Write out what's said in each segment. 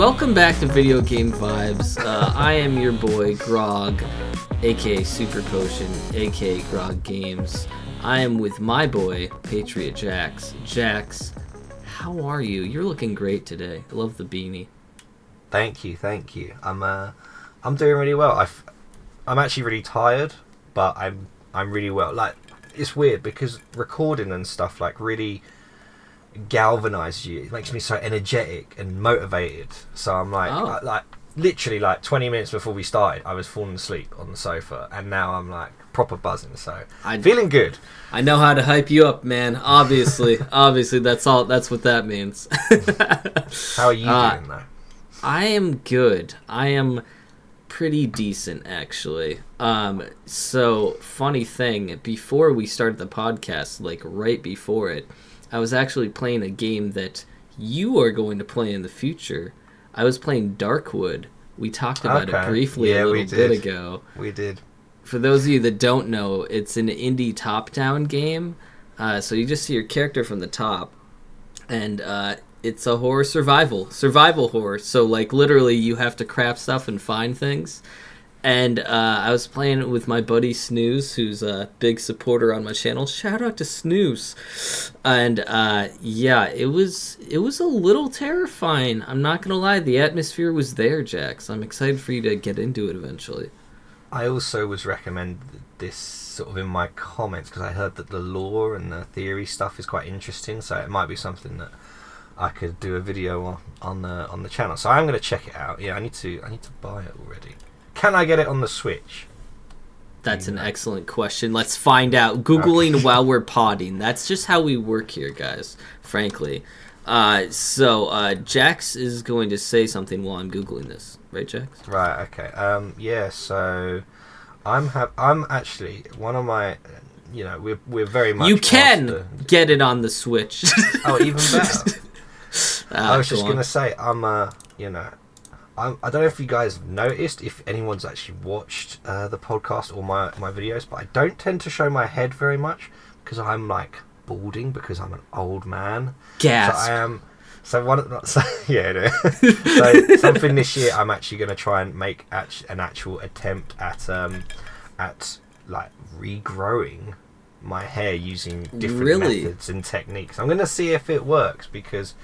welcome back to Video Game Vibes. I am your boy, Grog, aka Super Potion, aka Grog Games. I am with my boy, PatriotJax. Jax, how are you? You're looking great today. I love the beanie. Thank you. I'm doing really well. I'm actually really tired, but I'm really well. Like, it's weird because recording and stuff like really galvanizes you. It makes me so energetic and motivated. So I'm like, literally 20 minutes before we started, I was falling asleep on the sofa, and now I'm like proper buzzing. So I'm feeling good. I know how to hype you up, man. Obviously, that's all. That's what that means. How are you doing though? I am good. I am pretty decent, actually. So funny thing, before we started the podcast, like right before it, I was actually playing a game that you are going to play in the future. I was playing Darkwood. We talked about it briefly a little bit ago. We did. For those of you that don't know, it's an indie top-down game. So you just see your character from the top, and it's a horror survival horror. So like literally, you have to craft stuff and find things. And I was playing it with my buddy Snooze, who's a big supporter on my channel. Shout out to Snooze. And yeah, it was a little terrifying. I'm not gonna lie, the atmosphere was there, Jax. I'm excited for you to get into it eventually. I also was recommended this sort of in my comments because I heard that the lore and the theory stuff is quite interesting. So it might be something that I could do a video on the channel. So I'm gonna check it out. Yeah, I need to buy it already. Can I get it on the Switch? That's an excellent question. Let's find out. Googling while we're podding. That's just how we work here, guys, frankly. So Jax is going to say something while I'm Googling this. Right, Jax? Right, okay. Yeah, so I'm actually, one of my, we're very much... You can get it on the Switch. Oh, even better. I was just going to say, I don't know if you guys noticed, if anyone's actually watched the podcast or my videos, but I don't tend to show my head very much because I'm like balding because I'm an old man. Gasp. So I am. So something this year I'm actually going to try and make an actual attempt at like regrowing my hair using different methods and techniques. I'm going to see if it works because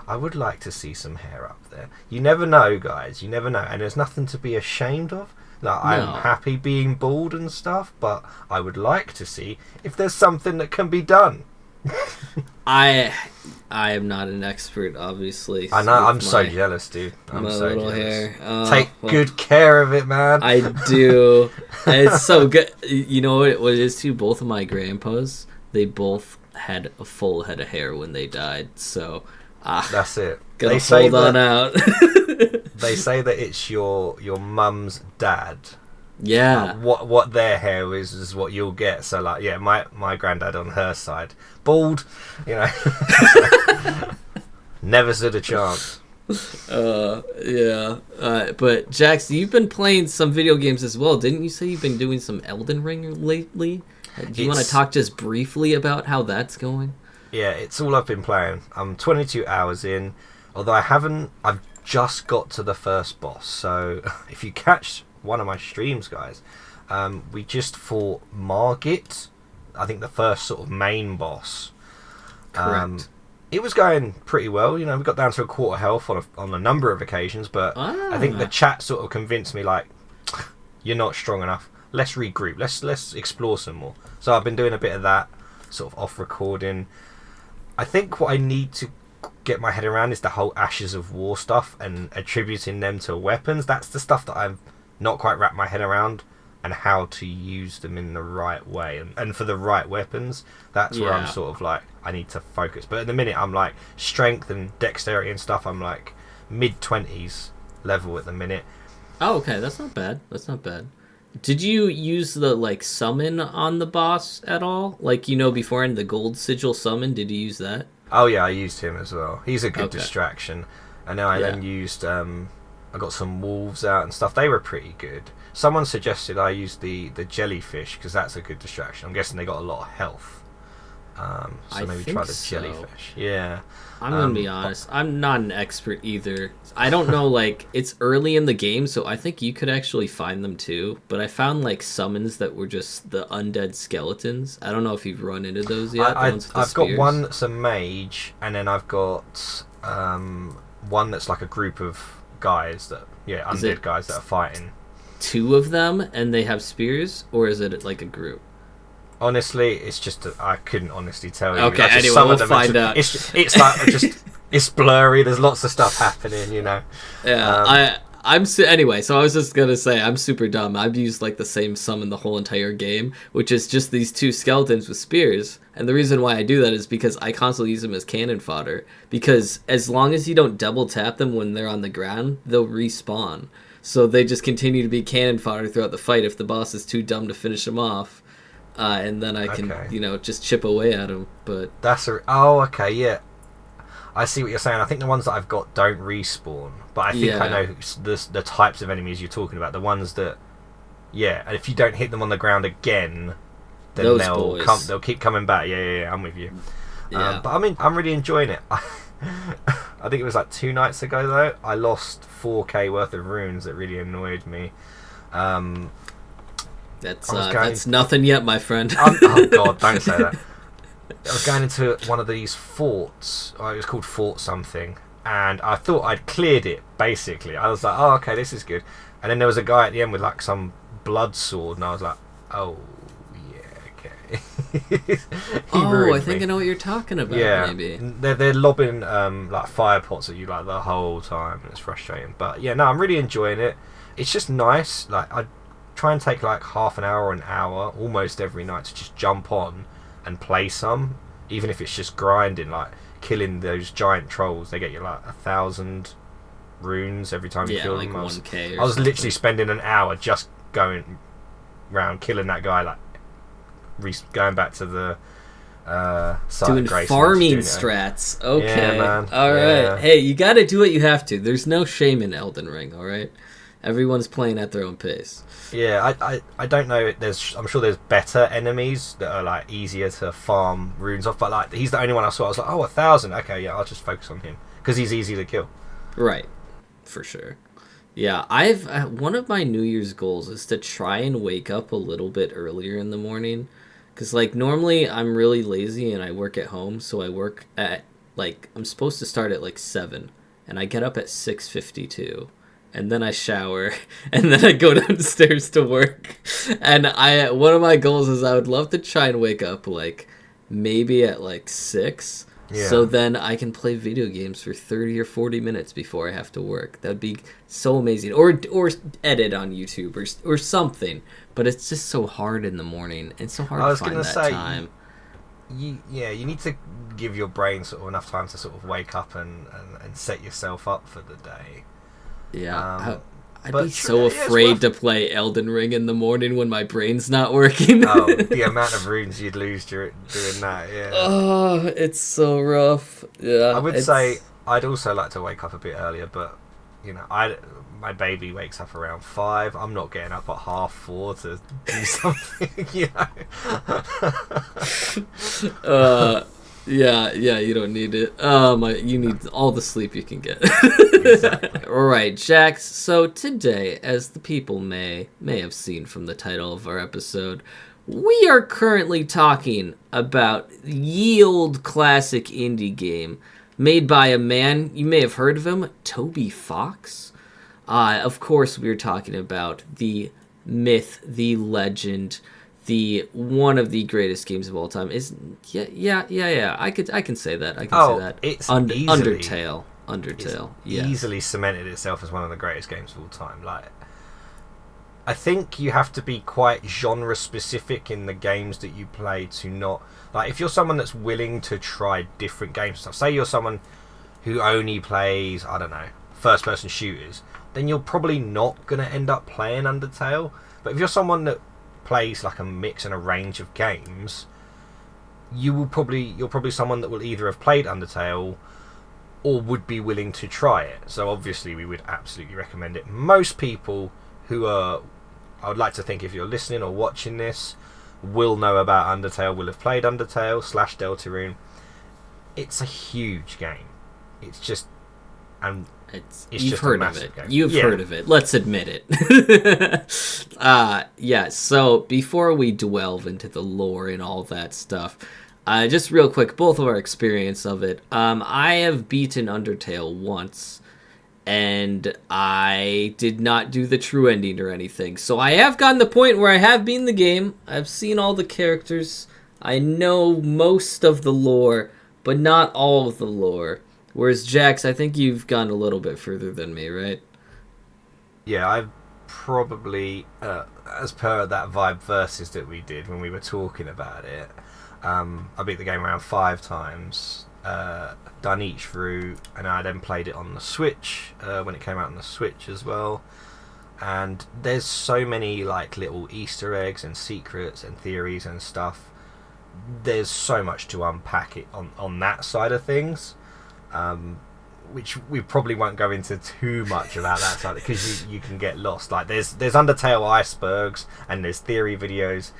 I would like to see some hair up there. You never know, guys. You never know. And there's nothing to be ashamed of. Like, no. I'm happy being bald and stuff, but I would like to see if there's something that can be done. I am not an expert, obviously. I know. I'm so jealous, dude. I'm so jealous. Hair. Take good care of it, man. I do. It's so good. You know what it is too? Both of my grandpas, they both had a full head of hair when they died. So... that's it. They say hold on out. They say that it's your mum's dad. Yeah. What their hair is what you'll get. So like, yeah, my granddad on her side, bald. Never stood a chance. Yeah. But Jax, you've been playing some video games as well. Didn't you say you've been doing some Elden Ring lately? Do you want to talk just briefly about how that's going? Yeah, it's all I've been playing. I'm 22 hours in, although I've just got to the first boss. So if you catch one of my streams, guys, we just fought Margit, I think the first sort of main boss. Correct. It was going pretty well. We got down to a quarter health on a number of occasions, but I think the chat sort of convinced me, like, you're not strong enough. Let's regroup. Let's explore some more. So I've been doing a bit of that, sort of off recording. I think what I need to get my head around is the whole Ashes of War stuff and attributing them to weapons. That's the stuff that I've not quite wrapped my head around, and how to use them in the right way and for the right weapons. That's where I'm sort of like, I need to focus. But at the minute, I'm like strength and dexterity and stuff. I'm like mid-20s level at the minute. Oh, okay. That's not bad. Did you use the like summon on the boss at all? Like, before in the gold sigil summon, did you use that? Oh yeah, I used him as well. He's a good distraction. And then I then used I got some wolves out and stuff. They were pretty good. Someone suggested I use the jellyfish because that's a good distraction. I'm guessing they got a lot of health. So maybe try the jellyfish. Yeah. I'm gonna be honest. I'm not an expert either. I don't know. Like, it's early in the game, so I think you could actually find them too. But I found like summons that were just the undead skeletons. I don't know if you've run into those yet. I've got one that's a mage, and then I've got one that's like a group of guys that undead guys that are fighting. Two of them, and they have spears, or is it like a group? Honestly, it's just I couldn't honestly tell you. Okay, anyway, we'll find out. It's like it's blurry. There's lots of stuff happening, you know. Yeah, anyway. So I was just gonna say I'm super dumb. I've used like the same summon the whole entire game, which is just these two skeletons with spears. And the reason why I do that is because I constantly use them as cannon fodder. Because as long as you don't double tap them when they're on the ground, they'll respawn. So they just continue to be cannon fodder throughout the fight if the boss is too dumb to finish them off. And then I can, just chip away at them. But okay, yeah. I see what you're saying. I think the ones that I've got don't respawn, but I think I know the types of enemies you're talking about. The ones that, and if you don't hit them on the ground again, then they'll keep coming back. Yeah, I'm with you. Yeah. But I mean, I'm really enjoying it. I think it was like 2 nights ago though. I lost 4k worth of runes that really annoyed me. That's nothing yet, my friend. Oh God, don't say that. I was going into one of these forts. It was called Fort something, and I thought I'd cleared it. Basically, I was like, "Oh, okay, this is good." And then there was a guy at the end with like some blood sword, and I was like, "Oh, yeah, okay." I think I know what you're talking about. Yeah, maybe they're lobbing like fire pots at you like the whole time, and it's frustrating. But yeah, no, I'm really enjoying it. It's just nice. Like I try and take like half an hour or an hour almost every night to just jump on and play some, even if it's just grinding, like killing those giant trolls. They get you like 1,000 runes every time you kill them. 1k. I was literally spending an hour just going around killing that guy, like going back to the doing farming strats. Okay, yeah, man. All right. Hey, you got to do what you have to. There's no shame in Elden Ring. All right. Everyone's playing at their own pace. Yeah, I don't know. I'm sure there's better enemies that are like easier to farm runes off, but like he's the only one I saw. I was like, 1,000. Okay, yeah, I'll just focus on him because he's easy to kill. Right, for sure. Yeah, I've one of my New Year's goals is to try and wake up a little bit earlier in the morning, because like normally I'm really lazy and I work at home, so I work at I'm supposed to start at 7, and I get up at 6:52. And then I shower, and then I go downstairs to work. And one of my goals is I would love to try and wake up maybe at 6, so then I can play video games for 30 or 40 minutes before I have to work. That'd be so amazing. Or edit on YouTube or something. But it's just so hard in the morning. It's so hard to find that time. You need to give your brain sort of enough time to sort of wake up and set yourself up for the day. Yeah, I'd be so afraid to play Elden Ring in the morning when my brain's not working. The amount of runes you'd lose doing that, yeah. Oh, it's so rough. Yeah, I would say I'd also like to wake up a bit earlier, but my baby wakes up around 5. I'm not getting up at 3:30 to do something, Yeah, you don't need it. You need all the sleep you can get. Exactly. All right, Jax. So today, as the people may have seen from the title of our episode, we are currently talking about ye old classic indie game made by a man, you may have heard of him, tobyfox. Of course, we're talking about the myth, the legend, the one of the greatest games of all time. I can say that. Say that. It's Undertale. Easily cemented itself as one of the greatest games of all time. I think you have to be quite genre specific in the games that you play to not if you're someone that's willing to try different games and stuff. Say you're someone who only plays, I don't know, first person shooters, then you're probably not gonna end up playing Undertale. But if you're someone that plays a mix and a range of games, you're probably someone that will either have played Undertale or would be willing to try it. So obviously we would absolutely recommend it. Most people I would like to think, if you're listening or watching this, will know about Undertale, will have played Undertale / Deltarune. It's a huge game. It's just, and it's you've just heard a of massive it. game. You've heard of it. Let's admit it. Yeah. So before we delve into the lore and all that stuff, just real quick, both of our experience of it. I have beaten Undertale once, and I did not do the true ending or anything. So I have gotten the point where I have beaten the game. I've seen all the characters. I know most of the lore, but not all of the lore. Whereas Jax, I think you've gone a little bit further than me, right? Yeah, I've probably, as per that Vibe Versus that we did when we were talking about it, I beat the game around 5 times, done each route, and I then played it on the Switch, when it came out on the Switch as well. And there's so many like little Easter eggs and secrets and theories and stuff. There's so much to unpack it on that side of things, which we probably won't go into too much about that side, because you can get lost. Like there's Undertale icebergs and there's theory videos.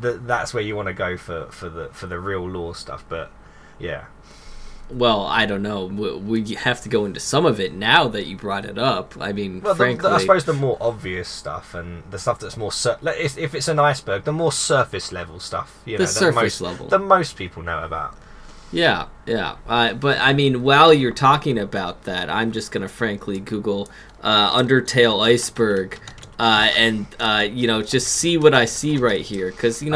That's where you want to go for the real lore stuff. But yeah. Well, I don't know. We have to go into some of it now that you brought it up. I mean, well, frankly... I suppose the more obvious stuff and the stuff that's more... if it's an iceberg, the more surface level stuff. The surface level. That most people know about. Yeah. But, I mean, while you're talking about that, I'm just going to frankly Google Undertale iceberg and just see what I see right here, because we're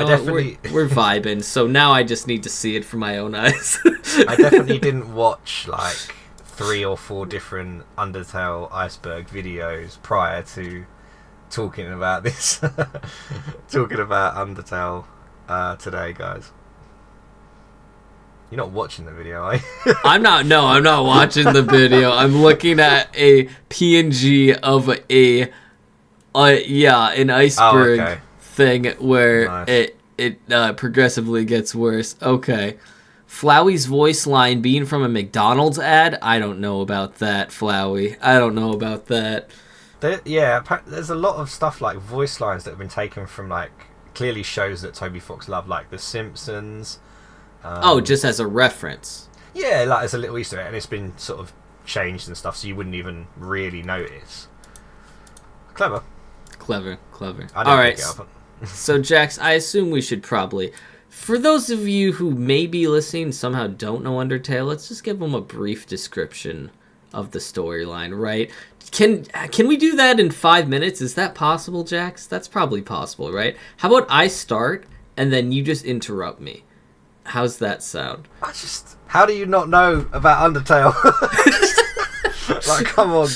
vibing, so now I just need to see it from my own eyes. I definitely didn't watch like 3 or 4 different Undertale iceberg videos prior to talking about this. Talking about Undertale today, guys. You're not watching the video, are you? I'm not watching the video. I'm looking at a PNG of an iceberg thing where it progressively gets worse. Okay. Flowey's voice line being from a McDonald's ad? I don't know about that, Flowey. I don't know about that. There's a lot of stuff like voice lines that have been taken from like clearly shows that Toby Fox loved, like The Simpsons. Just as a reference. Yeah, like as a little Easter egg, and it's been sort of changed and stuff, so you wouldn't even really notice. Clever. All right. So, Jax, I assume we should probably... For those of you who may be listening somehow don't know Undertale, let's just give them a brief description of the storyline, right? Can we do that in 5 minutes? Is that possible, Jax? That's probably possible, right? How about I start, and then you just interrupt me? How's that sound? How do you not know about Undertale? Like, come on.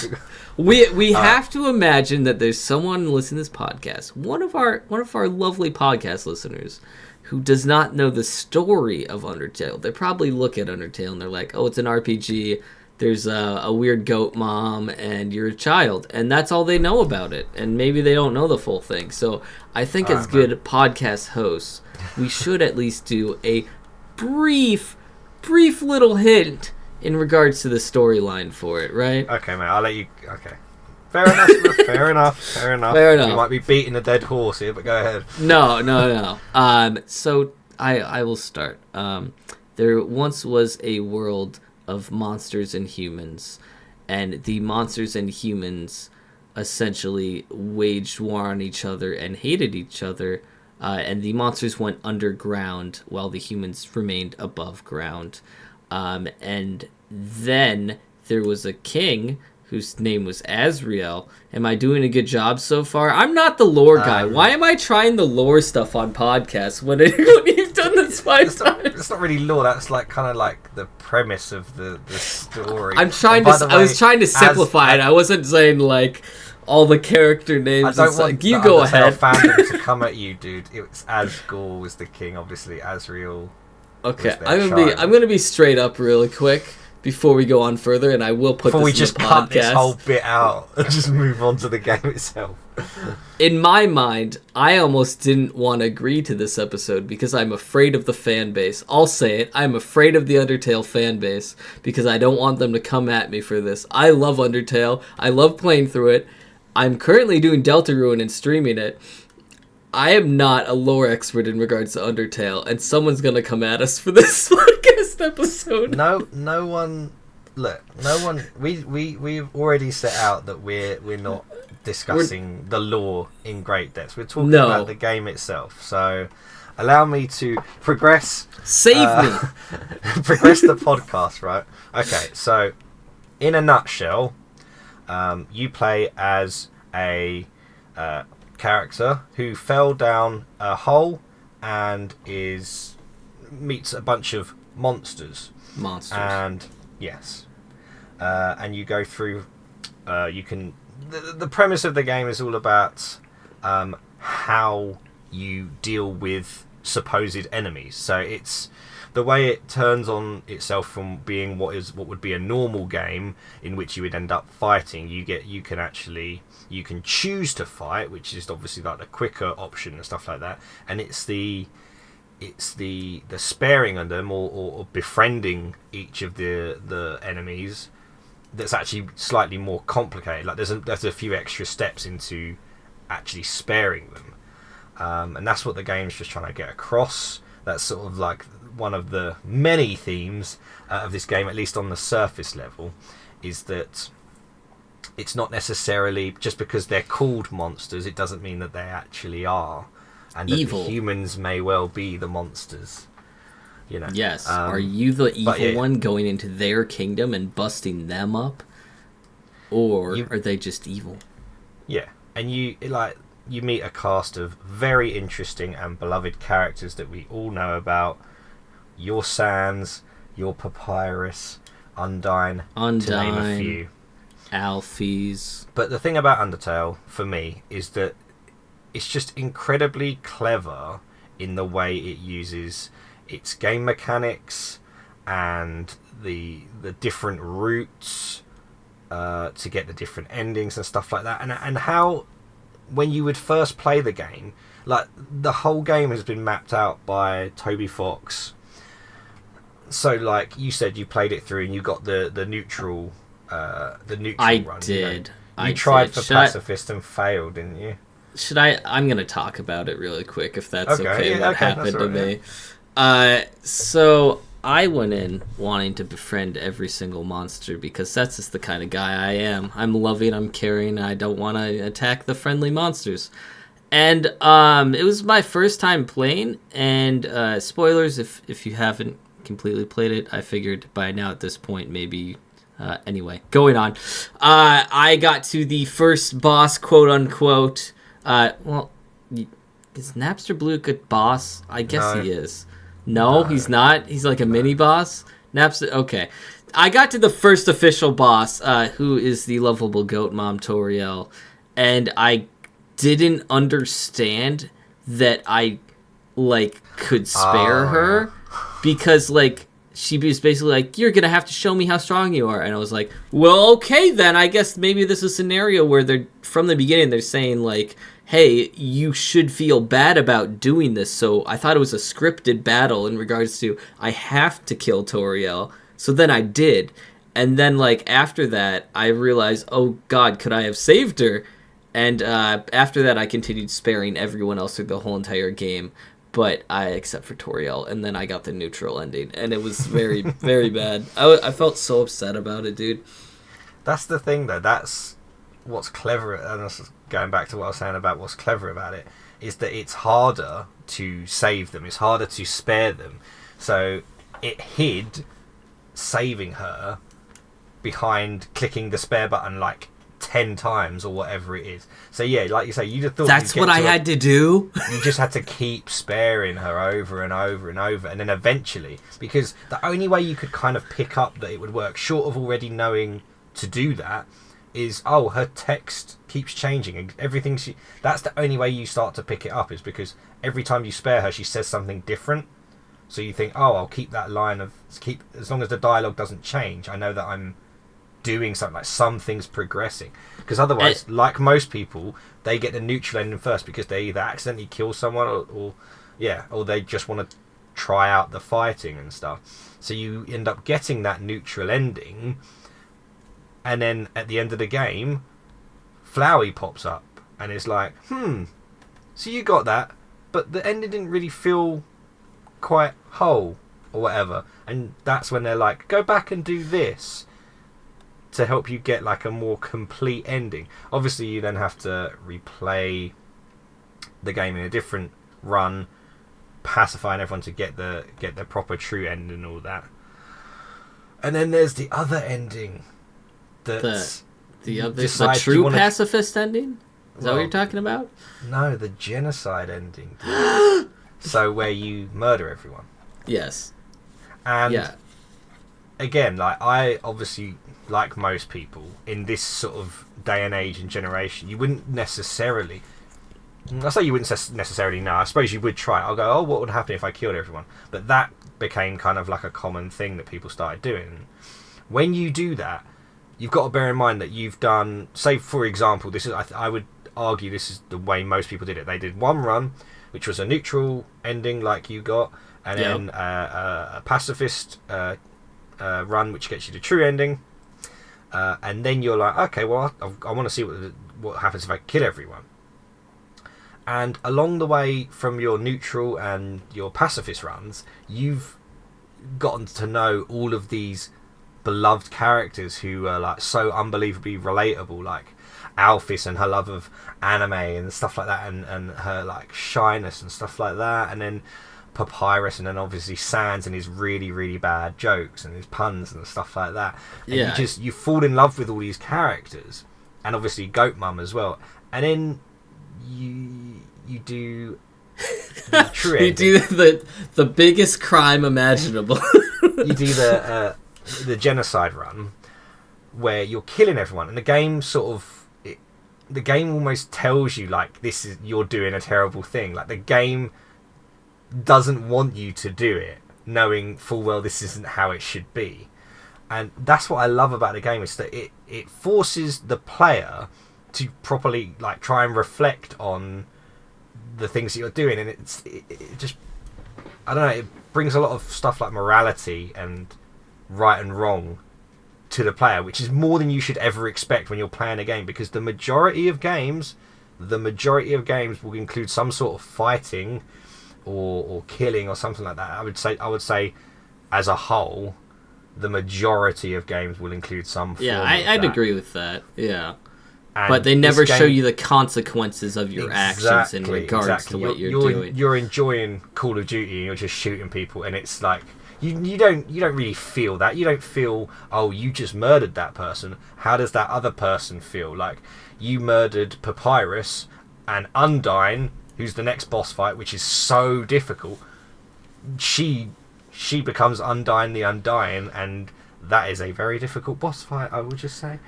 We have to imagine that there's someone listening to this podcast, one of our lovely podcast listeners, who does not know the story of Undertale. They probably look at Undertale and they're like, oh, it's an RPG, there's a weird goat mom, and you're a child. And that's all they know about it. And maybe they don't know the full thing. So I think as good podcast hosts, we should at least do a brief little hint in regards to the storyline for it, right? Okay, mate, I'll let you... Okay. Fair enough. Fair enough. You might be beating a dead horse here, but go ahead. No. So I will start. There once was a world of monsters and humans, and the monsters and humans essentially waged war on each other and hated each other, and the monsters went underground while the humans remained above ground. And then there was a king whose name was Azrael. Am I doing a good job so far? I'm not the lore guy. Why am I trying the lore stuff on podcasts when you've done this 5 times? It's not really lore. That's like kind of like the premise of the story. I was trying to simplify it. I wasn't saying like all the character names. I don't want you go ahead. Fandom to come at you, dude. It was Asgore was the king, obviously. Azrael. Okay, I'm gonna be straight up really quick before we go on further, and I will put before this we just in the cut podcast. This whole bit out and just move on to the game itself. In my mind, I almost didn't want to agree to this episode because I'm afraid of the fan base. I'll say it. I'm afraid of the Undertale fan base because I don't want them to come at me for this. I love Undertale. I love playing through it. I'm currently doing Deltarune and streaming it. I am not a lore expert in regards to Undertale, and someone's gonna come at us for this podcast episode. No one. Look, no one. We've already set out that we're not discussing the lore in great depth. We're talking about the game itself. So, allow me to progress. Save me. Progress the podcast, right? Okay. So, in a nutshell, you play as a character who fell down a hole and meets a bunch of monsters. And yes, and you go through. You can. The premise of the game is all about how you deal with supposed enemies. So it's the way it turns on itself from being what would be a normal game in which you would end up fighting. You can choose to fight, which is obviously like the quicker option and stuff like that. And it's the sparing of them or befriending each of the enemies that's actually slightly more complicated. Like there's a few extra steps into actually sparing them, and that's what the game's just trying to get across. That's sort of like one of the many themes of this game, at least on the surface level, is that it's not necessarily just because they're called monsters, it doesn't mean that they actually are, and that evil. The humans may well be the monsters. You know. Yes. Are you the evil one going into their kingdom and busting them up, or are they just evil? Yeah, and you meet a cast of very interesting and beloved characters that we all know about. Your Sans, your Papyrus, Undyne, to name a few. Alphys. But the thing about Undertale, for me, is that it's just incredibly clever in the way it uses its game mechanics and the different routes to get the different endings and stuff like that. And how, when you would first play the game, like the whole game has been mapped out by tobyfox. So, like you said, you played it through and you got the neutral run. I did. You tried for pacifist and failed, didn't you? I'm going to talk about it really quick, if that's okay. Yeah, what happened to me. So I went in wanting to befriend every single monster because that's just the kind of guy I am. I'm loving, I'm caring, I don't want to attack the friendly monsters. And it was my first time playing, and spoilers if you haven't completely played it, I figured by now at this point maybe. Anyway, going on. I got to the first boss, quote unquote. Is Napster Blue a good boss? I guess he is. No, he's not. He's like a mini boss. Napster. Okay, I got to the first official boss, who is the lovable goat mom Toriel, and I didn't understand that I could spare her because she was basically like, you're going to have to show me how strong you are. And I was like, well, okay, then. I guess maybe this is a scenario where from the beginning, they're saying, hey, you should feel bad about doing this. So I thought it was a scripted battle in regards to, I have to kill Toriel. So then I did. And then, after that, I realized, oh, God, could I have saved her? And after that, I continued sparing everyone else through the whole entire game. But except for Toriel, and then I got the neutral ending, and it was very, very bad. I felt so upset about it, dude. That's the thing, though. That's what's clever, and this is going back to what I was saying about what's clever about it, is that it's harder to save them. It's harder to spare them. So it hid saving her behind clicking the spare button 10 times or whatever it is. So yeah, like you say, you just thought that's what I had to do. You just had to keep sparing her over and over and over, and then eventually, because the only way you could kind of pick up that it would work, short of already knowing to do that, is her text keeps changing and everything. That's the only way you start to pick it up, is because every time you spare her, she says something different. So you think, I'll keep that line as long as the dialogue doesn't change, I know that I'm doing something, something's progressing. Because otherwise, like most people, they get the neutral ending first because they either accidentally kill someone or they just want to try out the fighting and stuff. So you end up getting that neutral ending, and then at the end of the game, Flowey pops up and it's like, So you got that, but the ending didn't really feel quite whole or whatever. And that's when they're like, go back and do this to help you get like a more complete ending. Obviously, you then have to replay the game in a different run, pacifying everyone to get the proper true ending and all that. And then there's the other ending. That's the true pacifist ending? Is that what you're talking about? No, the genocide ending. So where you murder everyone. Yes. And again, like I obviously, like most people in this sort of day and age and generation, you wouldn't necessarily. I say you wouldn't necessarily know. I suppose you would try. I'll go, oh, what would happen if I killed everyone? But that became kind of like a common thing that people started doing. When you do that, you've got to bear in mind that you've done, say for example, this is I would argue this is the way most people did it. They did one run, which was a neutral ending like you got, and then a pacifist run, which gets you the true ending. And then you're like, okay, well, I want to see what happens if I kill everyone. And along the way from your neutral and your pacifist runs, you've gotten to know all of these beloved characters who are like so unbelievably relatable, like Alphys and her love of anime and stuff like that, and her like shyness and stuff like that, and then Papyrus, and then obviously Sans and his really, really bad jokes and his puns and stuff like that. And you fall in love with all these characters, and obviously Goat Mum as well. And then you do the true ending. You do the biggest crime imaginable. You do the genocide run where you're killing everyone, and the game the game almost tells you like you're doing a terrible thing. Like the game doesn't want you to do it, knowing full well this isn't how it should be. And that's what I love about the game, is that it forces the player to properly like try and reflect on the things that you're doing, and it just, I don't know, it brings a lot of stuff like morality and right and wrong to the player, which is more than you should ever expect when you're playing a game, because the majority of games will include some sort of fighting or killing or something like that. I would say as a whole the majority of games will include some form of I'd agree with that. But they never show you the consequences of your actions in regards to what you're doing. You're enjoying Call of Duty and you're just shooting people, and it's like you don't really feel that. You don't feel, oh, you just murdered that person. How does that other person feel? Like, you murdered Papyrus, and Undyne, who's the next boss fight, which is so difficult, she becomes Undyne the Undying, and that is a very difficult boss fight, I would just say.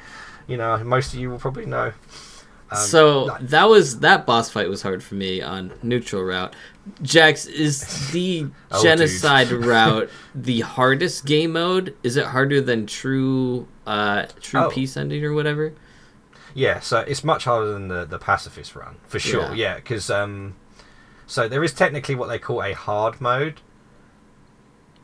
You know, most of you will probably know. That boss fight was hard for me on neutral route. Jax, is the genocide route the hardest game mode? Is it harder than true peace ending or whatever? Yeah, so it's much harder than the pacifist run, for sure. Yeah, because so there is technically what they call a hard mode.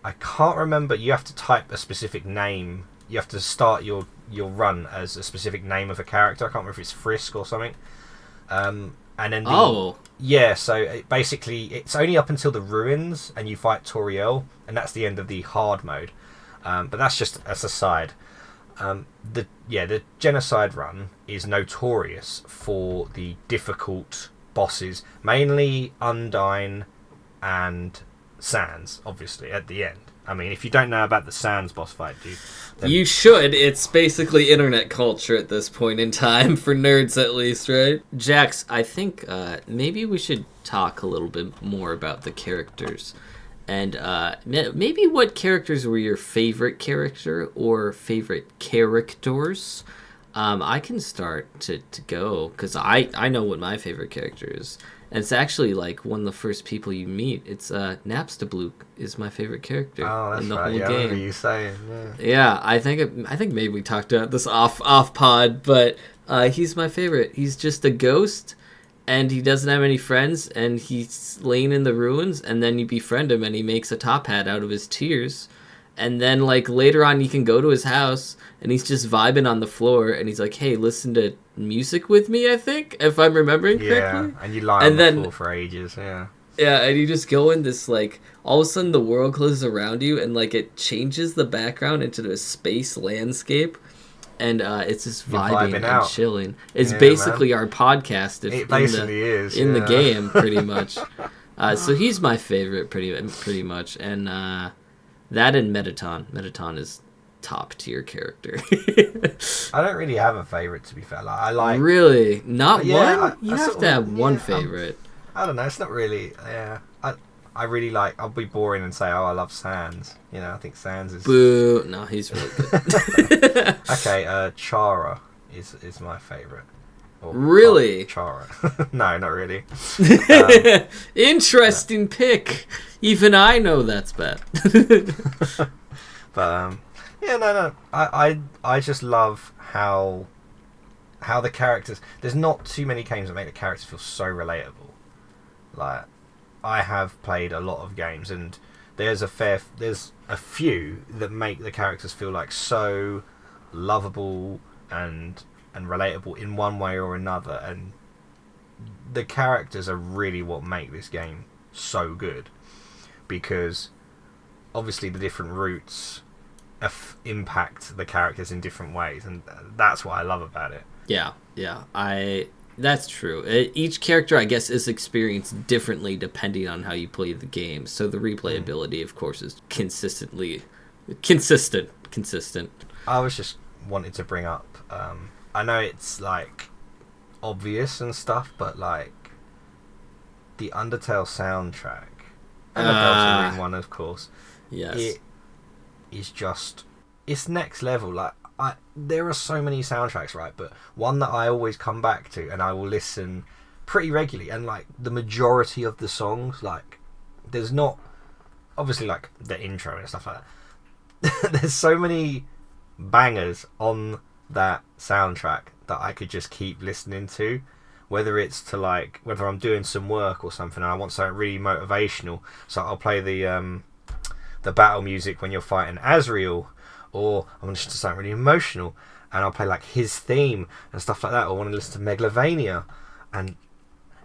I can't remember. You have to type a specific name. You have to start your run as a specific name of a character. I can't remember if it's Frisk or something. And then so basically it's only up until the ruins, and you fight Toriel, and that's the end of the hard mode. But that's just as a side. The genocide run is notorious for the difficult bosses, mainly Undyne and Sans, obviously, at the end. I mean, if you don't know about the Sans boss fight, dude, you should. It's basically internet culture at this point in time, for nerds at least, right? Jax, I think maybe we should talk a little bit more about the characters. And maybe what characters were your favorite character or favorite characters? I can start to go, because I know what my favorite character is. And it's actually like one of the first people you meet. It's Napstablook is my favorite character in the whole game. I remember you saying, yeah. I think maybe we talked about this off pod, but he's my favorite. He's just a ghost, and he doesn't have any friends, and he's laying in the ruins, and then you befriend him, and he makes a top hat out of his tears, And then, like, later on, you can go to his house, and he's just vibing on the floor, and he's like, hey, listen to music with me, I think, if I'm remembering correctly. Yeah, and you lie on the floor for ages, yeah. Yeah, and you just go in this, like, all of a sudden the world closes around you, and, like, it changes the background into this space landscape, and it's just vibing and chilling. It's basically our podcast. It basically is. In the game, pretty much. So he's my favorite, pretty much, and that and Mettaton. Mettaton is top tier character. I don't really have a favorite, to be fair. Like, I like really not one. You have to have one favorite. I don't know. It's not really. Yeah, I really like. I'll be boring and say, oh, I love Sans. You know, I think Sans is. Boo! No, he's really good. Okay, Chara is my favorite. Really? Chara. No, not really. Interesting pick. Even I know that's bad. But yeah, no. I just love how the characters. There's not too many games that make the characters feel so relatable. Like, I have played a lot of games, and there's a few that make the characters feel like so lovable and relatable in one way or another, and the characters are really what make this game so good, because obviously the different routes impact the characters in different ways, and that's what I love about it. Yeah, that's true. Each character, I guess, is experienced differently depending on how you play the game, so the replayability, of course, is consistent. I was just wanted to bring up, I know it's like obvious and stuff, but like the Undertale soundtrack and the Deltarune one, of course. Yes, it is just, it's next level. Like, there are so many soundtracks, right? But one that I always come back to, and I will listen pretty regularly, and like the majority of the songs, like, there's not obviously like the intro and stuff like that. There's so many bangers on that soundtrack that I could just keep listening to, whether I'm doing some work or something and I want something really motivational, so I'll play the battle music when you're fighting Azrael, or I want to listen to something really emotional and I'll play like his theme and stuff like that, or I want to listen to Megalovania. And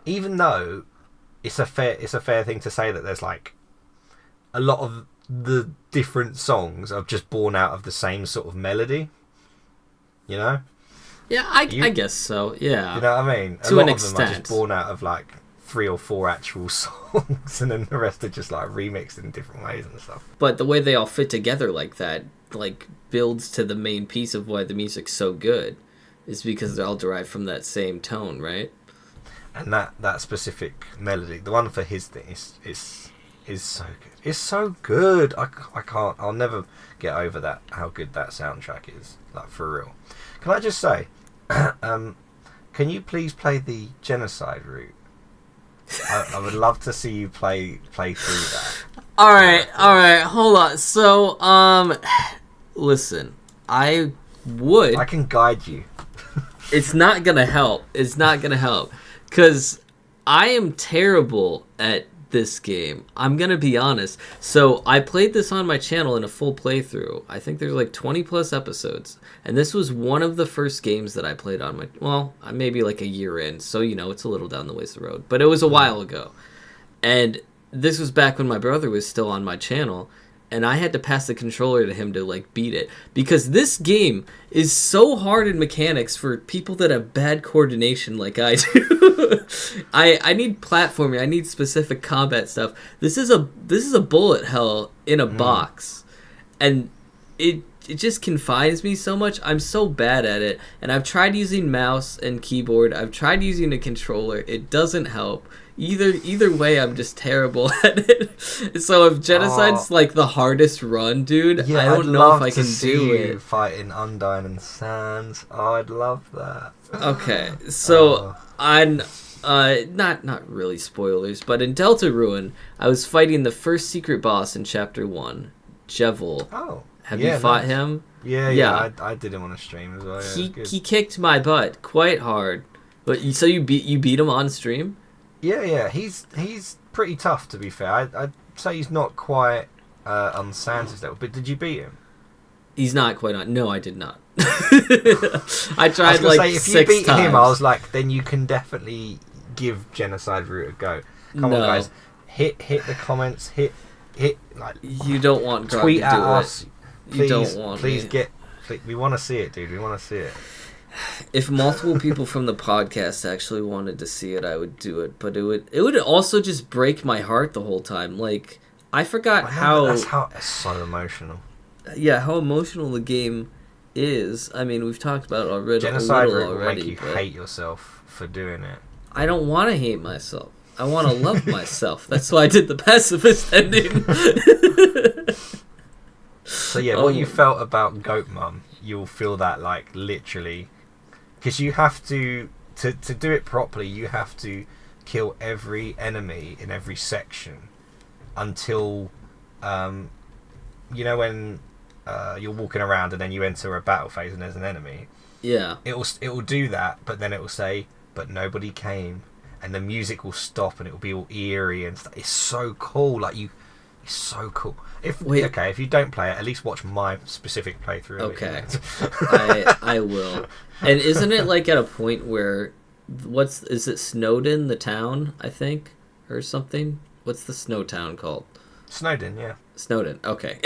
even though it's a fair thing to say that there's like a lot of the different songs are just born out of the same sort of melody, you know? Yeah, I guess so. Yeah, you know what I mean. To an extent, a lot of them are just born out of like 3 or 4 actual songs, and then the rest are just like remixed in different ways and stuff. But the way they all fit together like that, like, builds to the main piece of why the music's so good, is because they're all derived from that same tone, right? And that specific melody, the one for his thing, is so good. It's so good. I'll never get over that, how good that soundtrack is, like, for real. Can I just say, can you please play the genocide route? I would love to see you play through that. All right, hold on. So, listen, I can guide you. It's not gonna help. Because I am terrible at this game. I'm gonna be honest. So I played this on my channel in a full playthrough. I think there's like 20 plus episodes, and this was one of the first games that I played on my, well, maybe like a year in, so you know, it's a little down the ways of the road, but it was a while ago. And this was back when my brother was still on my channel, and I had to pass the controller to him to like beat it, because this game is so hard in mechanics for people that have bad coordination like I do. I need platforming. I need specific combat stuff. This is a bullet hell in a box, and it just confines me so much. I'm so bad at it, and I've tried using mouse and keyboard. I've tried using a controller. It doesn't help. Either way, I'm just terrible at it. So if Genocide's like the hardest run, dude, I don't know if I can do it. You fighting Undyne and Sans. Oh, I'd love that. Okay, so I'm not really spoilers, but in Deltarune, I was fighting the first secret boss in Chapter 1, Jevil. Oh, have you fought him? Yeah. I did him on a stream as well. Yeah, he kicked my butt quite hard. But so you beat him on stream? Yeah, he's pretty tough, to be fair. I'd say he's not quite on Sans' level. But did you beat him? He's not quite on. No, I did not. I tried like say, if 6 you beat times. him, I was like, then you can definitely give Genocide Route a go. Come on, guys, hit the comments, hit like. You don't want Grog tweet to at do us. it. Please, you don't want please me. we want to see it, dude. We want to see it. If multiple people from the podcast actually wanted to see it, I would do it. But it would also just break my heart the whole time. Like, I forgot That's so emotional. Yeah, how emotional the game is. I mean, we've talked about it already. Genocide will make you hate yourself for doing it. I don't want to hate myself. I want to love myself. That's why I did the pacifist ending. So yeah, what you felt about Goat Mum, you'll feel that like literally, because you have to do it properly. You have to kill every enemy in every section until, you know, when you're walking around and then you enter a battle phase and there's an enemy. Yeah. It will do that, but then it will say, "But nobody came," and the music will stop and it will be all eerie and stuff. It's so cool. Like it's so cool. If you don't play it, at least watch my specific playthrough. Okay. I will. And isn't it like at a point where is it Snowden, the town, I think, or something? What's the snow town called? Snowden, yeah. Snowden, okay.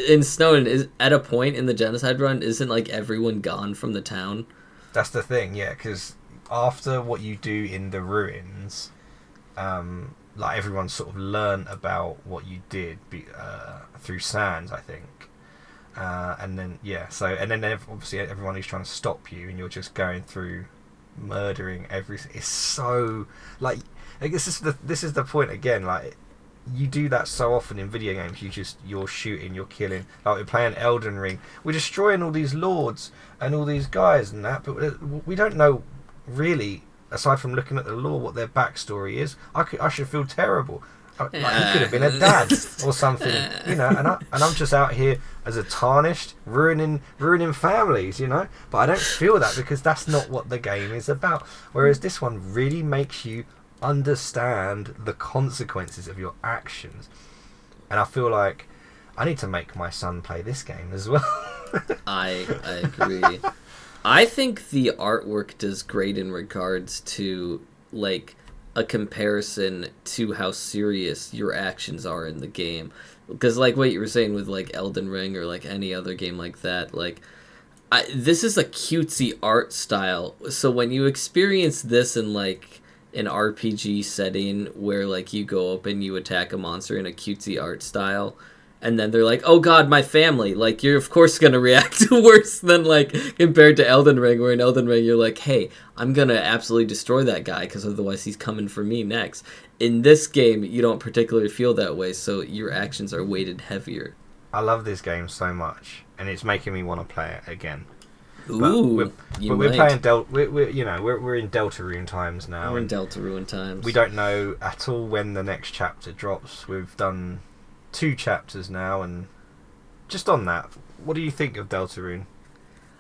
In Snowden, is at a point in the Genocide run, isn't like everyone gone from the town? That's the thing, yeah, because after what you do in the ruins, like everyone sort of learned about what you did through Sans, I think. And then obviously everyone is trying to stop you, and you're just going through murdering everything. It's so like this is the point again. Like you do that so often in video games. You're shooting, you're killing. Like we're playing Elden Ring, we're destroying all these lords and all these guys and that, but we don't know really, aside from looking at the lore, what their backstory is. I should feel terrible. Like he could have been a dad or something, you know. And I'm just out here as a tarnished, ruining families, you know. But I don't feel that because that's not what the game is about. Whereas this one really makes you understand the consequences of your actions. And I feel like I need to make my son play this game as well. I agree. I think the artwork does great in regards to like a comparison to how serious your actions are in the game, because like what you were saying with like Elden Ring or like any other game like that, like this is a cutesy art style, so when you experience this in like an RPG setting where like you go up and you attack a monster in a cutesy art style, and then they're like, "Oh God, my family!" Like you're of course gonna react worse than like compared to Elden Ring, where in Elden Ring you're like, "Hey, I'm gonna absolutely destroy that guy because otherwise he's coming for me next." In this game, you don't particularly feel that way, so your actions are weighted heavier. I love this game so much, and it's making me want to play it again. Ooh, we're playing we're in Deltarune times now. We're in Deltarune times. We don't know at all when the next chapter drops. We've done 2 chapters now, and just on that, what do you think of Deltarune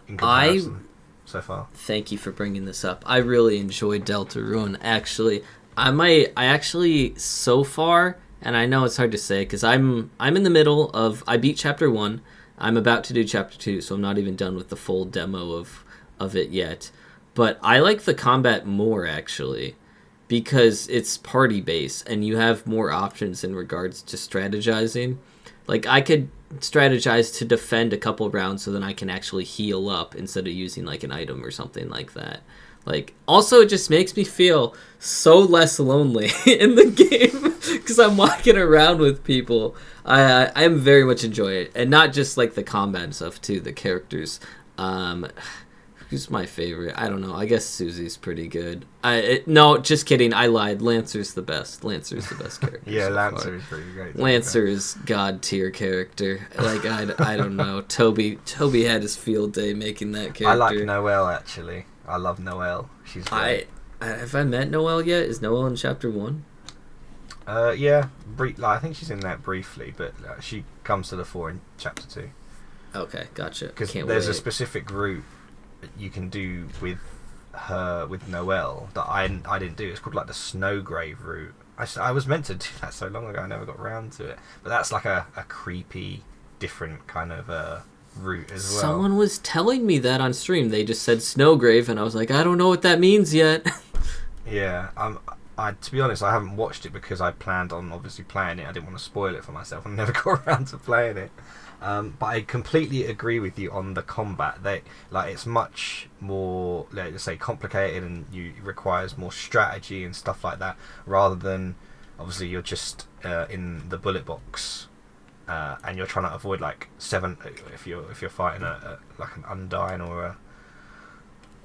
in comparison so far? Thank you for bringing this up. I really enjoyed Deltarune. Actually, I actually so far, and I know it's hard to say because I'm in the middle of. I beat chapter 1. I'm about to do chapter 2, so I'm not even done with the full demo of it yet. But I like the combat more actually, because it's party based and you have more options in regards to strategizing. Like I could strategize to defend a couple rounds so then I can actually heal up instead of using like an item or something like that. Like also it just makes me feel so less lonely in the game because I'm walking around with people. I am very much enjoy it, and not just like the combat and stuff too. The characters. Who's my favorite? I don't know. I guess Susie's pretty good. No, just kidding. I lied. Lancer's the best. Lancer's the best character. Yeah, so Lancer is pretty great. Lancer is god tier character. Like I don't know. Toby had his field day making that character. I like Noelle actually. I love Noelle. She's great. Have I met Noelle yet? Is Noelle in chapter 1? Yeah. I think she's in that briefly, but she comes to the fore in chapter 2. Okay, gotcha. Because there's a specific route you can do with Noelle that I didn't do. It's called like the Snowgrave route, I was meant to do that so long ago. I never got around to it. But that's like a creepy, different kind of route as well. Someone was telling me that on stream. They just said Snowgrave, and I was like, I don't know what that means yet. Yeah, to be honest, I haven't watched it because I planned on obviously playing it. I didn't want to spoil it for myself. I never got around to playing it. But I completely agree with you on the combat. It's much more, let's say, complicated, and it requires more strategy and stuff like that, rather than obviously you're just in the bullet box and you're trying to avoid like 7 if you're fighting like an Undyne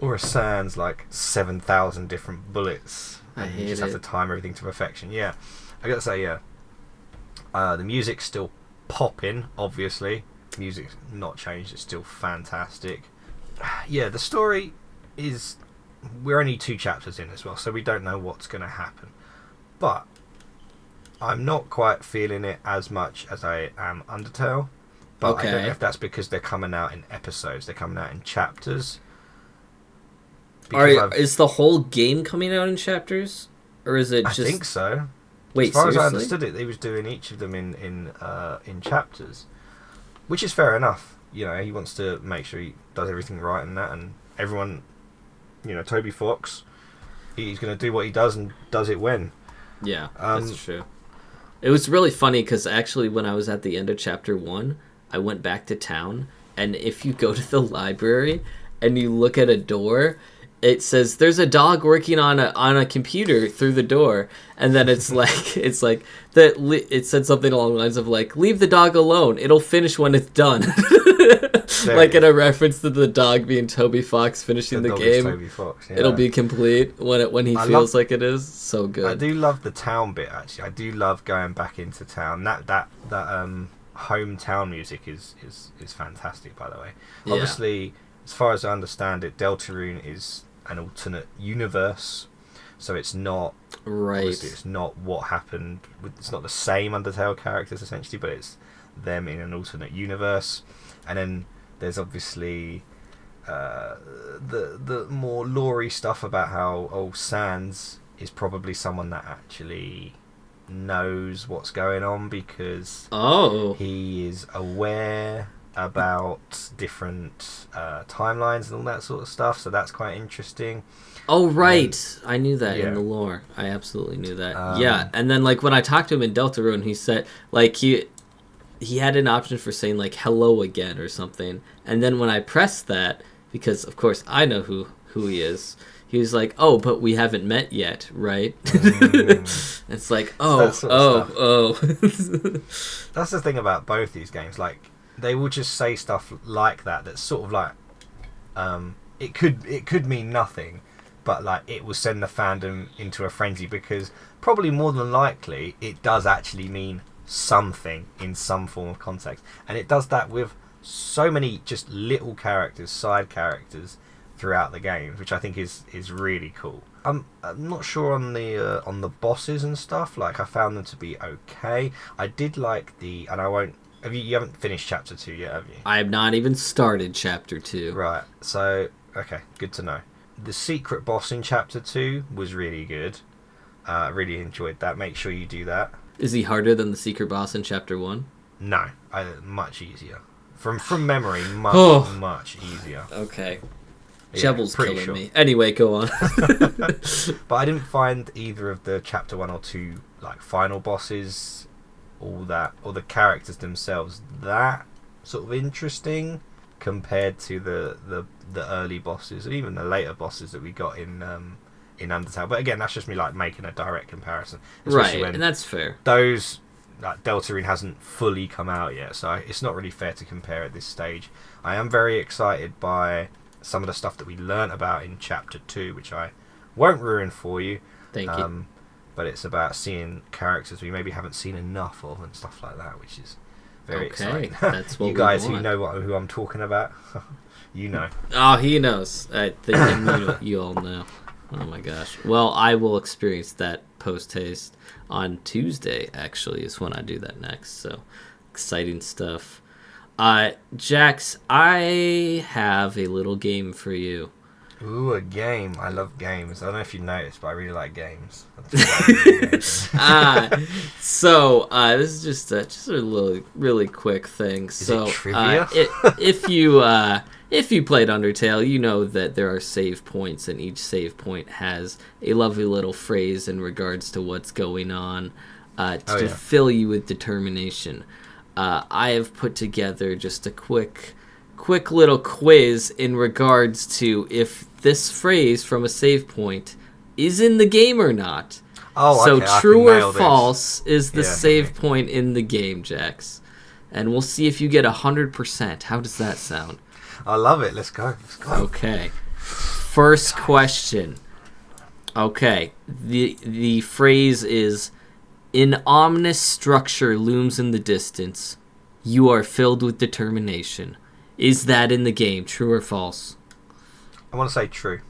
or a Sans, like 7,000 different bullets. I hate you just have to time everything to perfection. Yeah, I gotta say, yeah. The music's still popping, obviously. Music's not changed, it's still fantastic. Yeah, the story is... We're only 2 chapters in as well, so we don't know what's going to happen. But I'm not quite feeling it as much as I am Undertale. But I don't know if that's because they're coming out in episodes, they're coming out in chapters. Is the whole game coming out in chapters? Or is it just... I think so. Wait, as far seriously? as I understood it, he was doing each of them in chapters, which is fair enough. You know, he wants to make sure he does everything right and that, and everyone, you know, Toby Fox, he's going to do what he does and does it when. Yeah, that's true. It was really funny because actually when I was at the end of chapter 1, I went back to town, and if you go to the library and you look at a door, it says there's a dog working on a computer through the door, and then it said something along the lines of like, leave the dog alone, it'll finish when it's done. Like in a reference to the dog being Toby Fox finishing the game. Toby Fox, yeah. It'll be complete when he feels like it is. So good. I do love the town bit, actually. I do love going back into town. That hometown music is fantastic, by the way. Yeah. Obviously, as far as I understand it, Deltarune is an alternate universe, so it's not it's not what happened. It's not the same Undertale characters essentially, but it's them in an alternate universe. And then there's obviously the more lore-y stuff about how Sans is probably someone that actually knows what's going on because he is aware about different timelines and all that sort of stuff, so that's quite interesting. Oh, right. I knew that in the lore. I absolutely knew that. Yeah, and then like when I talked to him in Deltarune, he said like he had an option for saying like hello again or something, and then when I pressed that, because of course I know who he is, he was like, oh, but we haven't met yet, right? It's like, That's the thing about both these games, like they will just say stuff like that that's sort of like it could mean nothing, but like it will send the fandom into a frenzy because probably more than likely it does actually mean something in some form of context, and it does that with so many just little characters, side characters throughout the games, which I think is really cool. I'm not sure on the bosses and stuff. Like I found them to be okay. I did like and I won't. You haven't finished chapter 2 yet, have you? I have not even started chapter 2. Right. So okay, good to know. The secret boss in chapter 2 was really good. Really enjoyed that. Make sure you do that. Is he harder than the secret boss in chapter 1? No, much easier. From memory, much easier. Okay. Yeah, Jebel's killing me. Anyway, go on. But I didn't find either of the chapter 1 or 2 like final bosses, all that, or the characters themselves that sort of interesting compared to the early bosses, or even the later bosses that we got in Undertale. But again, that's just me like making a direct comparison. Right, and that's fair. Those like Deltarune hasn't fully come out yet, so it's not really fair to compare at this stage. I am very excited by some of the stuff that we learnt about in chapter 2, which I won't ruin for you. Thank you. But it's about seeing characters we maybe haven't seen enough of and stuff like that, which is very exciting. That's what you guys we want. who know who I'm talking about, you know. Oh, he knows. I think you all know. Oh my gosh. Well, I will experience that post-haste on Tuesday, actually, is when I do that next. So, exciting stuff. Jax, I have a little game for you. Ooh, a game. I love games. I don't know if you noticed, but I really like games. This is just a little, really quick thing. Is it trivia? If you played Undertale, you know that there are save points, and each save point has a lovely little phrase in regards to what's going on to fill you with determination. I have put together just a quick little quiz in regards to if this phrase from a save point is in the game or not. So true or false is the save point in the game, Jax. And we'll see if you get 100%. How does that sound? I love it. Let's go. Okay. First question. Okay. The phrase is, an ominous structure looms in the distance. You are filled with determination. Is that in the game? True or false? I want to say true.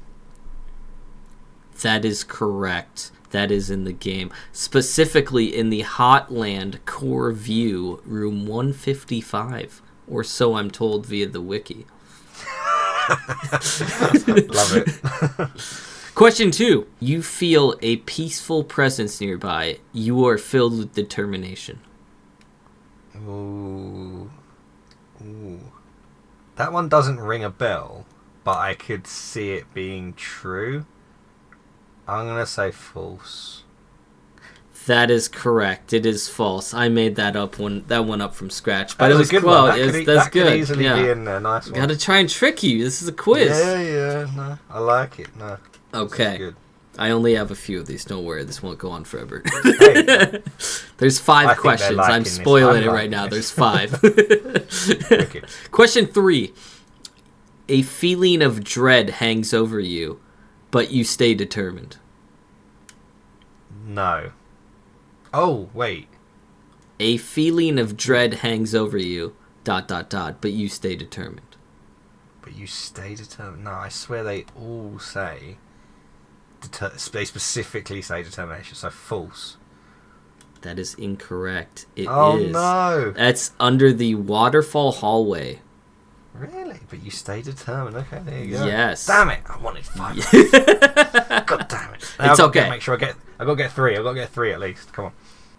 That is correct. That is in the game. Specifically in the Hotland Core View, room 155. Or so I'm told via the wiki. Love it. Question 2. You feel a peaceful presence nearby. You are filled with determination. Ooh. That one doesn't ring a bell, but I could see it being true. I'm going to say false. That is correct. It is false. I made that one up from scratch, but that it was a good well. One. That could easily be in there. Nice one. Got to try and trick you. This is a quiz. Yeah. No, I like it. No. Okay. Good. I only have a few of these. Don't worry. This won't go on forever. Hey, There's 5 questions. I'm spoiling it right now. There's 5. Okay. Question 3. A feeling of dread hangs over you, but you stay determined. No. Oh, wait. A feeling of dread hangs over you, ... but you stay determined. But you stay determined? No, I swear they all say... they specifically say determination, so false. That is incorrect. It is. Oh, no. That's under the waterfall hallway. Really? But you stay determined. Okay, there you go. Yes. Damn it! I wanted 5. God damn it! Now It's okay. Make sure I got to get 3. I got to get 3 at least. Come on.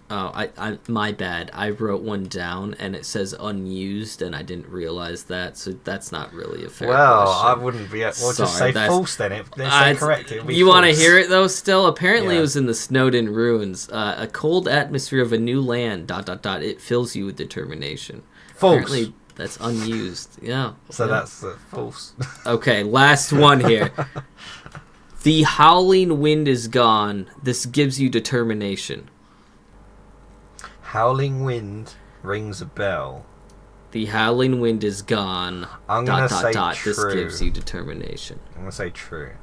Oh, I my bad. I wrote one down and it says unused, and I didn't realize that. So that's not really a fair question. I wouldn't be. Just say false then. If they say correct, it'll be you want to hear it though? Still, apparently it was in the Snowden ruins. A cold atmosphere of a new land. ... It fills you with determination. False. Apparently that's unused. Yeah. So that's false. Okay, last one here. The howling wind is gone. This gives you determination. Howling wind rings a bell. The howling wind is gone. ... I'm gonna say true. This gives you determination. I'm gonna say true.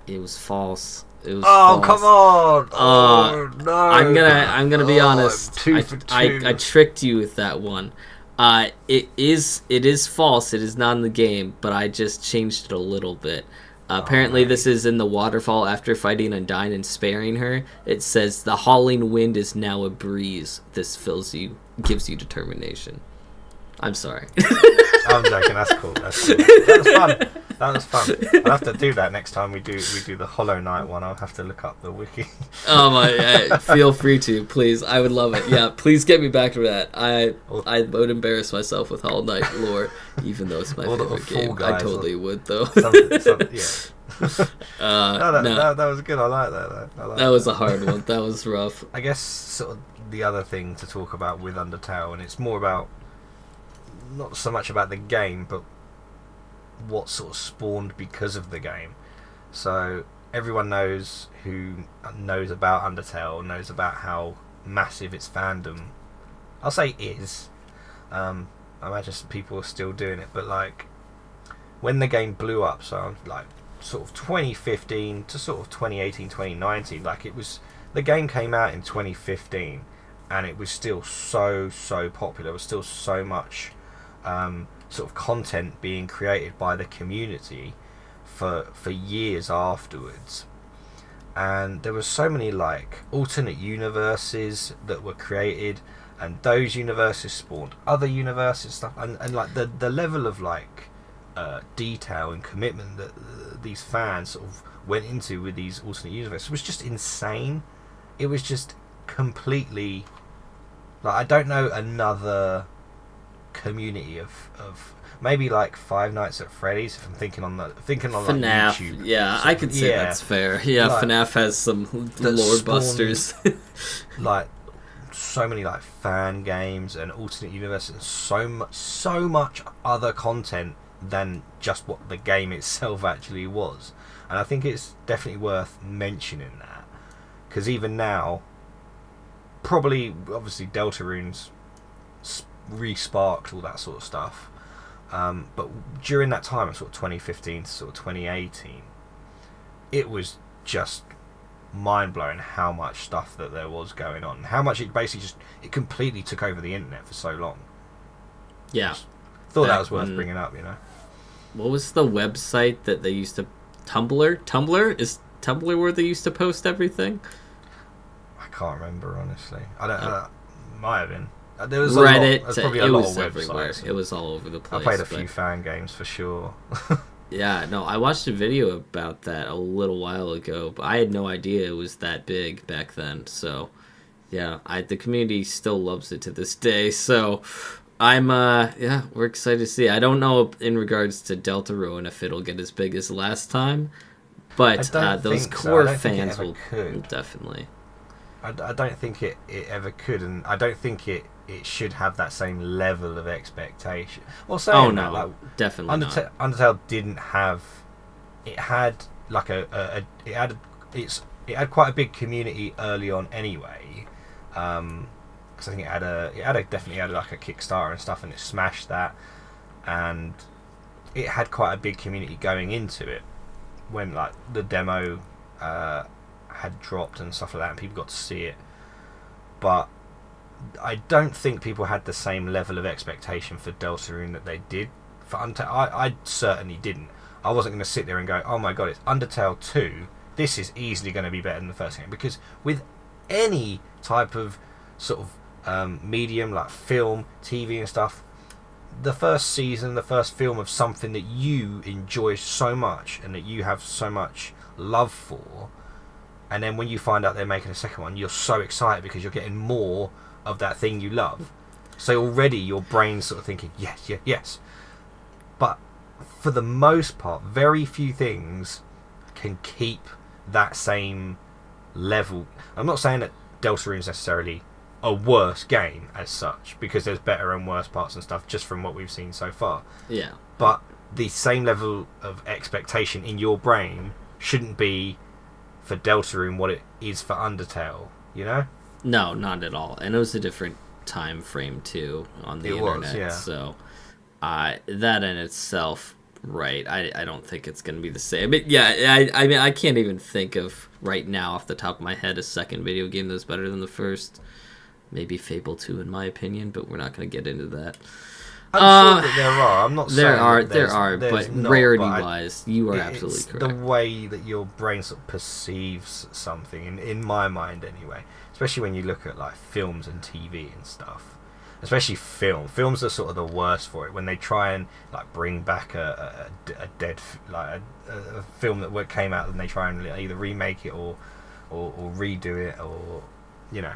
It was false. It was false. Come on! Oh no! I'm gonna be honest. 2 for 2. I tricked you with that one. It is false. It is not in the game, but I just changed it a little bit. Apparently, this is in the waterfall after fighting Undyne and sparing her. It says, the howling wind is now a breeze. This gives you determination. I'm sorry. I'm joking. That's cool. That was fun. I'll have to do that next time we do the Hollow Knight one. I'll have to look up the wiki. Oh my! Feel free to, please. I would love it. Yeah, please get me back to that. I would embarrass myself with Hollow Knight lore, even though it's my favorite game. I totally would though. Yeah. That was good. I like that. That was a hard one. That was rough. I guess sort of the other thing to talk about with Undertale, and it's more about not so much about the game, but what sort of spawned because of the game. So everyone who knows about Undertale knows about how massive its fandom, I'll say, is. I imagine people are still doing it, but like when the game blew up, so like sort of 2015 to sort of 2018, 2019, like the game came out in 2015 and it was still so popular. There was still so much sort of content being created by the community for years afterwards, and there were so many like alternate universes that were created, and those universes spawned other universes stuff, and like the level of like detail and commitment that these fans sort of went into with these alternate universes was just insane. It was just completely, like, I don't know another community of maybe like Five Nights at Freddy's, if I'm thinking on FNAF, like YouTube. yeah, I could say that's fair. Yeah, like, FNAF has some lore busters. Like so many like fan games and alternate universes, and so much other content than just what the game itself actually was. And I think it's definitely worth mentioning that, because even now, probably obviously Deltarune's re-sparked all that sort of stuff, but during that time, sort of 2015 to sort of 2018, it was just mind-blowing how much stuff that there was going on, how much it basically it completely took over the internet for so long. Yeah, thought that was worth bringing up, you know. What was the website that they used to... Tumblr? Is Tumblr where they used to post everything? I can't remember, honestly. I don't might have been. There was Reddit. Probably a lot of everywhere. It was all over the place. I played a few fan games for sure. Yeah, no, I watched a video about that a little while ago, but I had no idea it was that big back then. So, yeah, the community still loves it to this day. So, we're excited to see. I don't know in regards to Deltarune if it'll get as big as last time, but those core fans will definitely. I don't think it ever could, and I don't think it should have that same level of expectation. Well, saying that, like, definitely Undertale didn't have. It had like it had quite a big community early on anyway. Because I think it definitely had like a Kickstarter and stuff, and it smashed that, and it had quite a big community going into it when like the demo had dropped and stuff like that, and people got to see it. But I don't think people had the same level of expectation for Deltarune that they did for Undertale. I certainly didn't. I wasn't going to sit there and go, oh my god, it's Undertale 2. This is easily going to be better than the first game. Because with any type of sort of medium like film, TV and stuff, the first season, the first film of something that you enjoy so much and that you have so much love for, and then when you find out they're making a second one, you're so excited because you're getting more of that thing you love. So already your brain's sort of thinking, yes, yes, yes. But for the most part, very few things can keep that same level. I'm not saying that Deltarune is necessarily a worse game as such, because there's better and worse parts and stuff just from what we've seen so far. Yeah. But the same level of expectation in your brain shouldn't be for Deltarune what it is for Undertale, you know? No, not at all. And it was a different time frame too on the internet. Yeah. So that in itself, right, I don't think it's going to be the same. But yeah, I mean, I can't even think of right now off the top of my head a second video game that's better than the first. Maybe Fable 2 in my opinion, but we're not going to get into that. I'm sure that there are. I'm not there saying there are, but rarity-wise, you are absolutely correct. It's the way that your brain sort of perceives something, in my mind anyway. Especially when you look at like films and TV and stuff. Especially films are sort of the worst for it when they try and like bring back a dead like a film that came out and they try and either remake it or redo it, or you know.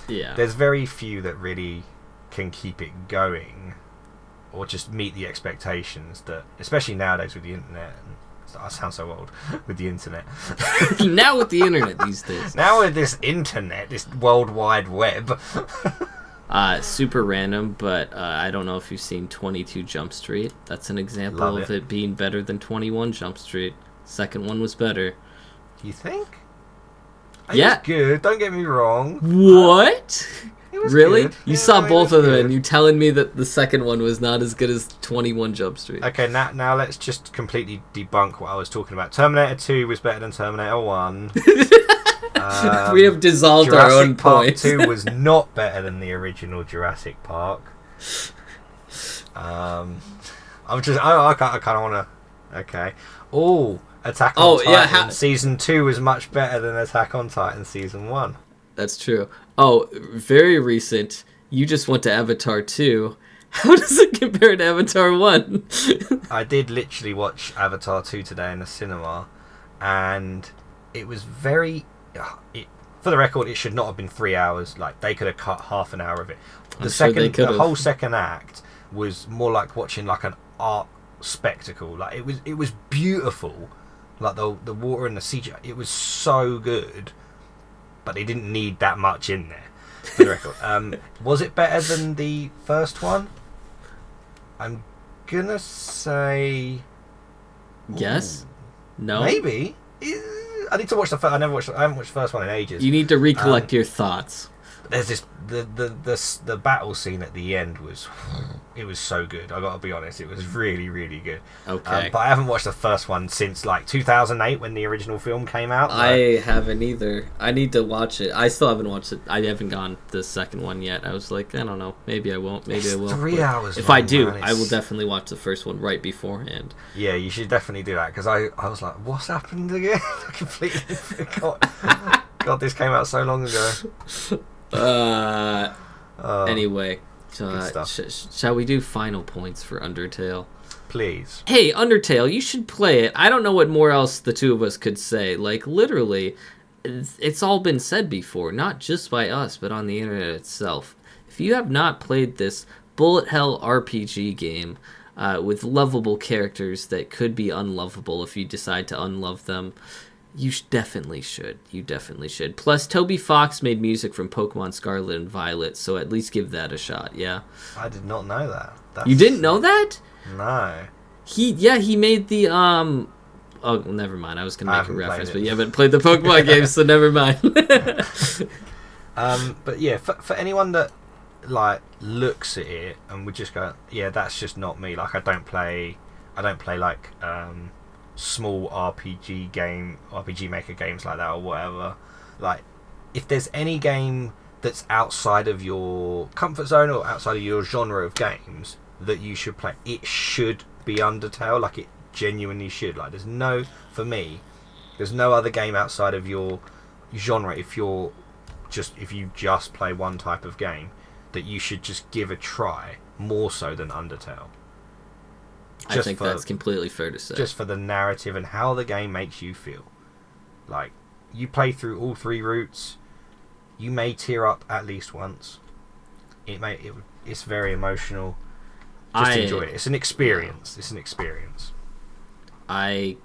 Yeah. There's very few that really can keep it going or just meet the expectations that, especially nowadays with the internet. I sound so old with the internet. Now with the internet these days. Now with this internet, this World Wide Web. Super random, but I don't know if you've seen 22 Jump Street. That's an example of it being better than 21 Jump Street. Second one was better. You think? Yeah. It was good, don't get me wrong. What? It was really? good. You saw both of them and you telling me that the second one was not as good as 21 Jump Street. Okay, now let's just completely debunk what I was talking about. Terminator 2 was better than Terminator 1. We have dissolved Jurassic our own Park points. 2 was not better than the original Jurassic Park. I kind of want to... Okay. Oh, Attack on Titan Season 2 was much better than Attack on Titan Season 1. That's true. Oh, very recent. You just went to Avatar 2, How does it compare to Avatar 1? I did literally watch Avatar 2 today in the cinema, and it was very... for the record, it should not have been 3 hours. Like, they could have cut half an hour of it. The whole second act was more like watching like an art spectacle. Like, it was beautiful. Like, the water and the CGI, it was so good, but they didn't need that much in there, for the record. Was it better than the first one? I'm gonna say yes. No. Maybe. I need to watch the first. I haven't watched the first one in ages. You need to recollect your thoughts. There's this the battle scene at the end was so good. I gotta be honest, it was really, really good. Okay. But I haven't watched the first one since like 2008 when the original film came out. I haven't either. I need to watch it. I still haven't watched it. I haven't gone the second one yet. I was like, I don't know. Maybe I won't. Maybe I will. 3 hours. If I do, I will definitely watch the first one right beforehand. Yeah, you should definitely do that, because I was like, what's happened again? I completely forgot. God, this came out so long ago. Anyway, shall we do final points for Undertale? Please. Hey, Undertale, you should play it. I don't know what more else the two of us could say. Like, literally, it's all been said before, not just by us, but on the internet itself. If you have not played this bullet hell RPG game with lovable characters that could be unlovable if you decide to unlove them, you definitely should. You definitely should. Plus, Toby Fox made music from Pokemon Scarlet and Violet, so at least give that a shot, yeah? I did not know that. You didn't know that? No. He made the, Oh, never mind. I was going to make a reference, but you haven't played the Pokemon games, so never mind. But yeah, for anyone that, like, looks at it and would just go, yeah, that's just not me. Like, I don't play, like, small RPG maker games like that or whatever. Like, if there's any game that's outside of your comfort zone or outside of your genre of games that you should play, it should be Undertale. Like, it genuinely should. Like, for me, there's no other game outside of your genre, if you just play one type of game, that you should just give a try more so than Undertale. I think that's completely fair to say. Just for the narrative and how the game makes you feel. Like, you play through all 3 routes, you may tear up at least once. It's very emotional. Just enjoy it. It's an experience. I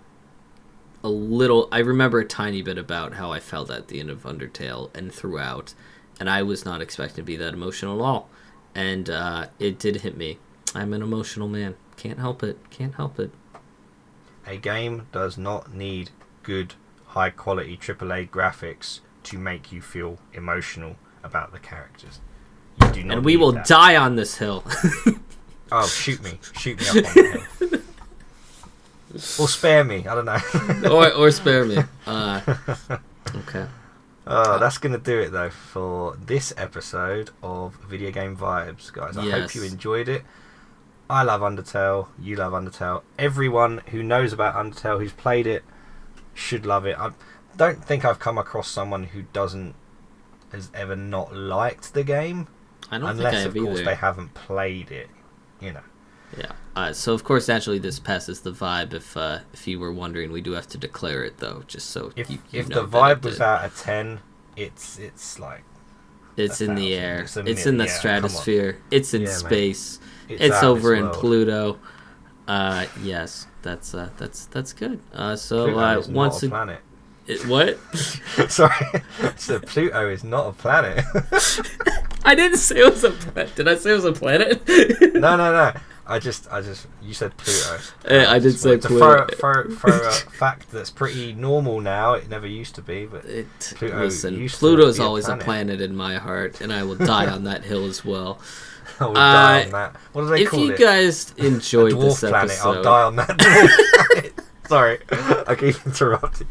remember a tiny bit about how I felt at the end of Undertale and throughout, and I was not expecting to be that emotional at all. And it did hit me. I'm an emotional man. Can't help it. A game does not need good, high-quality AAA graphics to make you feel emotional about the characters. You do not. And we will die on this hill. Oh, shoot me up on the hill. Or spare me. I don't know. or spare me. Okay. That's going to do it, though, for this episode of Video Game Vibes, guys. I hope you enjoyed it. I love Undertale. You love Undertale. Everyone who knows about Undertale, who's played it, should love it. I don't think I've come across someone who has ever not liked the game. I don't think I have either. Unless, of course, they haven't played it, you know. Yeah. So of course, naturally, this passes the vibe. If you were wondering, we do have to declare it though, just so if know the vibe was out of 10, it's like it's in the air. It's in the stratosphere. It's in space. Man. It's over in Pluto. Yes, that's good. So Pluto is once not a planet. What? Sorry. So Pluto is not a planet. I didn't say it was a planet. Did I say it was a planet? No. I just. You said Pluto. I did say Pluto. For a fact that's pretty normal now. It never used to be, but Pluto is always a planet in my heart, and I will die on that hill as well. I will die on that. What do they call it? If you guys enjoyed this planet, episode, I'll die on that dwarf planet. Sorry, I keep interrupting.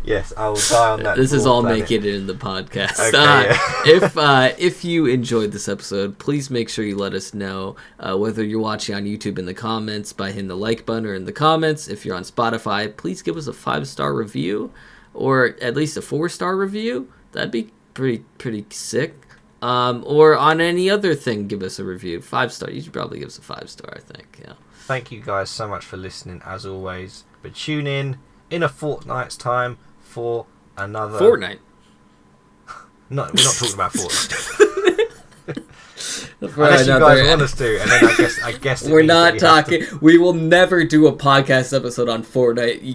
Yes, I will die on that. This is all planet. making it in the podcast. Okay, if you enjoyed this episode, please make sure you let us know whether you're watching on YouTube in the comments by hitting the like button or in the comments. If you're on Spotify, please give us a 5-star review or at least a 4-star review. That'd be pretty sick. Or on any other thing, give us a review. 5-star. You should probably give us a 5-star, I think. Yeah. Thank you guys so much for listening, as always. But tune in a fortnight's time for another... Fortnite? No, we're not talking about Fortnite. Unless you guys want us to, and then I guess we're not talking. We will never do a podcast episode on Fortnite. You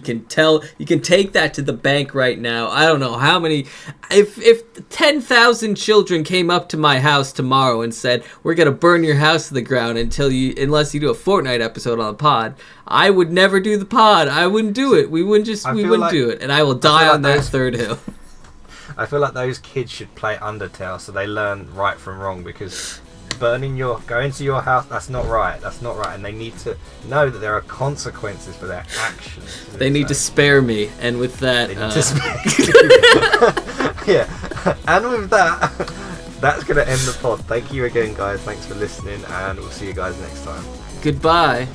can take that to the bank right now. I don't know how many. If 10,000 children came up to my house tomorrow and said, "We're gonna burn your house to the ground unless you do a Fortnite episode on the pod," I would never do the pod. I wouldn't do it. We wouldn't do it, and I will die on that third hill. I feel like those kids should play Undertale so they learn right from wrong, because going to your house, that's not right, and they need to know that there are consequences for their actions. They need to spare me, and with that... Yeah, and with that, that's going to end the pod. Thank you again, guys, thanks for listening, and we'll see you guys next time. Goodbye.